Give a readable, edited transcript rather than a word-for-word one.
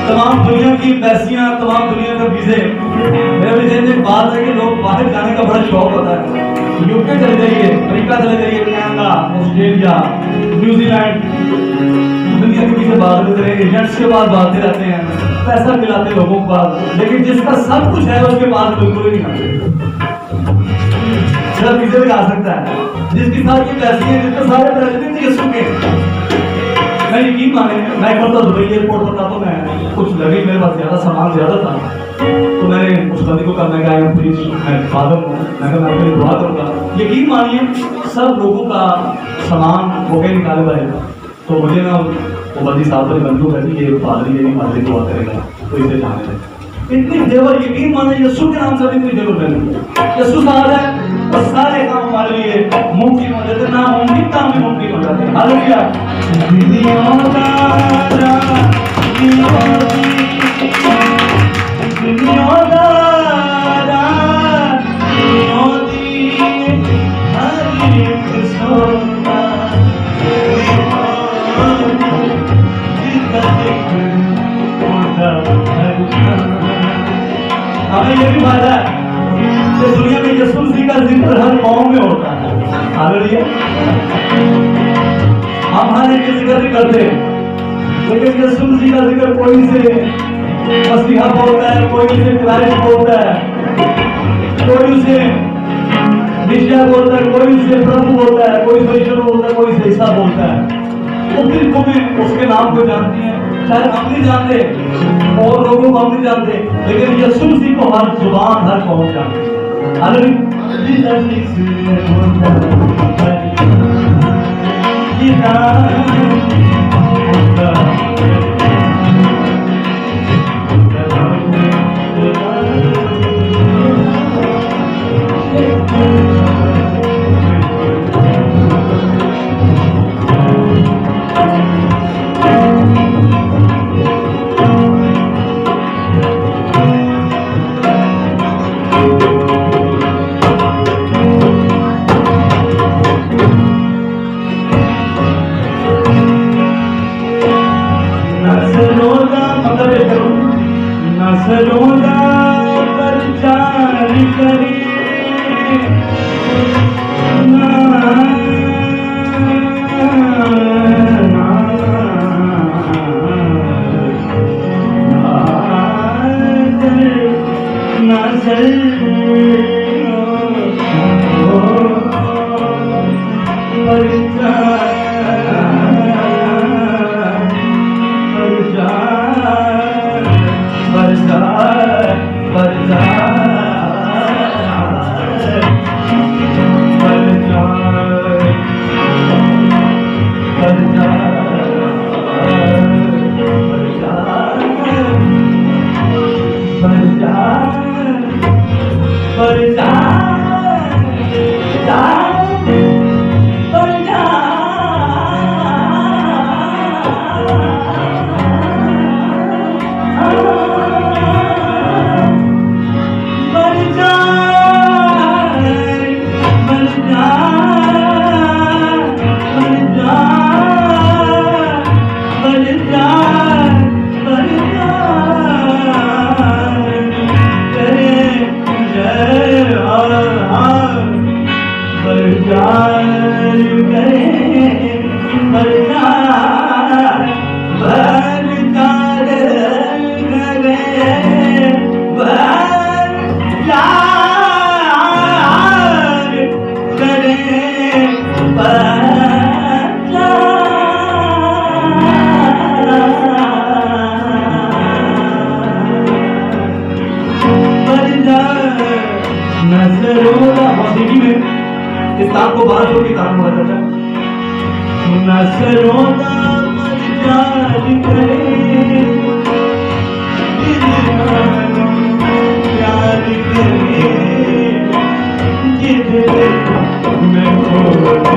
तमाम दुनिया की पैसियां, तमाम दुनिया के वीजे, मेरे विजय में बात है कि लोग बाहर जाने का बड़ा शौक होता है। यूके चले जाइए, अमेरिका चले जाइए, कनाडा, ऑस्ट्रेलिया, न्यूजीलैंड, दुनिया की किसी बात करते रहे, एजेंट्स के पास भागते रहते हैं, पैसा खिलाते लोगों के पास, लेकिन जिसका सब कुछ है उसके पास बिल्कुल ही नहीं आते। सिर्फ वीजे भी आ सकता है, जिसके साथ ये पैसे हैं, जिसके सारे प्रेसिडेंट यीशु के। मैं यकीन माने, मैं करता दुबई एयरपोर्ट पर था तो मैं कुछ लगे, मेरे पास ज्यादा सामान ज्यादा था, तो मैंने उस बंदी को कहा, मैं कहा प्लीज मैं फादर हूँ, मैं कहा मैं आपके लिए दुआ करूँगा। यकीन मानिए सब लोगों का सामान वो के निकाले पाएगा, तो मुझे ना वो बंदी साहब पर बंदूक है, ये फादर ये नहीं फादर दुआ करेगा, तो इसे जाने दें। इतनी देवर, यकीन माने यीशु के नाम से इतनी देवर बनी। यीशु साहब है और सारे काम हमारे लिए मुमकिन हो जाते, ना मुमकिन काम भी मुमकिन हो जाते हैं। हालेलुया। हमें ये भी पता है कि दुनिया में यीशु मसीह का जिक्र हर कौम में होता है। हालेलुया। हम हर एक जिक्र नहीं करते, लेकिन यीशु मसीह का जिक्र कोई से मसीहा बोलता है, कोई से क्राइस्ट बोलता है, कोई से मिशिया बोलता है, कोई से प्रभु बोलता है, कोई से ईश्वर बोलता है, कोई से ईसा बोलता है। वो बिल्कुल भी उसके नाम को जानती है, शायद हम नहीं जानते और लोगों को हम नहीं जानते, लेकिन यीशु मसीह को हर जुबान हर कौम जानती है। नसलोदा प्रचार करे न सरोना मर करे दिलवाना प्यार करे जिधर मैं हो